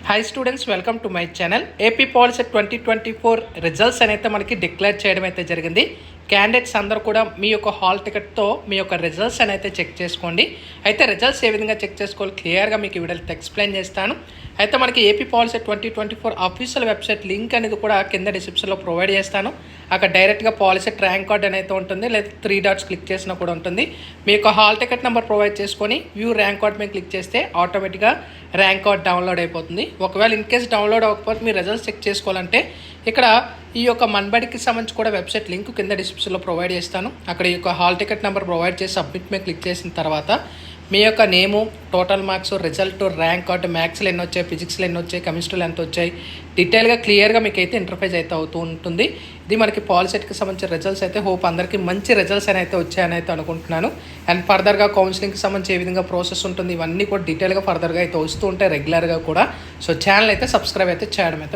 Hi students, welcome to my channel. AP POLYCET 2024 results అయితే మనకి declare చేయడం అయితే జరిగింది. క్యాండిడేట్స్ అందరూ కూడా మీ యొక్క హాల్ టికెట్తో మీ యొక్క రిజల్ట్స్ అయితే చెక్ చేసుకోండి. అయితే రిజల్ట్స్ ఏ విధంగా చెక్ చేసుకోవాలి క్లియర్గా మీకు ఈ వీడియోలో ఎక్స్ప్లెయిన్ చేస్తాను. అయితే మనకి AP POLYCET 2024 official website link అనేది కూడా కింద డిస్క్రిప్షన్లో ప్రొవైడ్ చేస్తాను. అక్కడ డైరెక్ట్గా పాలిసెట్ ర్యాంక్ కార్డ్ అనేది ఉంటుంది, లేదా 3 డాట్స్ క్లిక్ చేసినా కూడా ఉంటుంది. మీ యొక్క హాల్ టికెట్ నెంబర్ ప్రొవైడ్ చేసుకొని వ్యూ ర్యాంక్ కార్డ్ మీద క్లిక్ చేస్తే ఆటోమేటిక్గా ర్యాంక్ కార్డ్ డౌన్లోడ్ అయిపోతుంది. ఒకవేళ ఇన్ కేస్ డౌన్లోడ్ అవ్వకపోతే మీ రిజల్ట్స్ చెక్ చేసుకోవాలంటే ఇక్కడ ఈ యొక్క మన్బడికి సంబంధించి కూడా వెబ్సైట్ లింక్ కింద డిస్క్రిప్షన్లో ప్రొవైడ్ చేస్తాను. అక్కడ ఈ యొక్క హాల్ టికెట్ నెంబర్ ప్రొవైడ్ చేసి సబ్మిట్ మీద క్లిక్ చేసిన తర్వాత మీ యొక్క name, total marks, result, rank card, మ్యాథ్స్లో ఎన్ని వచ్చాయి, ఫిజిక్స్లో ఎన్ని వచ్చాయి, కెమిస్ట్రీలో ఎంత వచ్చాయి, డీటెయిల్గా క్లియర్గా మీకు అయితే ఇంటర్ఫేస్ అయితే అవుతూ ఉంటుంది. ఇది మనకి పాలిసెట్కి సంబంధించిన రిజల్ట్స్ అయితే హోప్ అందరికీ మంచి రిజల్ట్స్ అయితే వచ్చాయని అయితే అనుకుంటున్నాను. అండ్ ఫర్దర్గా కౌన్సిలింగ్కి సంబంధించి ఏ విధంగా ప్రాసెస్ ఉంటుంది ఇవన్నీ కూడా డీటెయిల్గా ఫర్దర్గా అయితే వస్తూ ఉంటాయి రెగ్యులర్గా కూడా. సో ఛానల్ అయితే సబ్స్క్రైబ్ అయితే చేయడం అయితే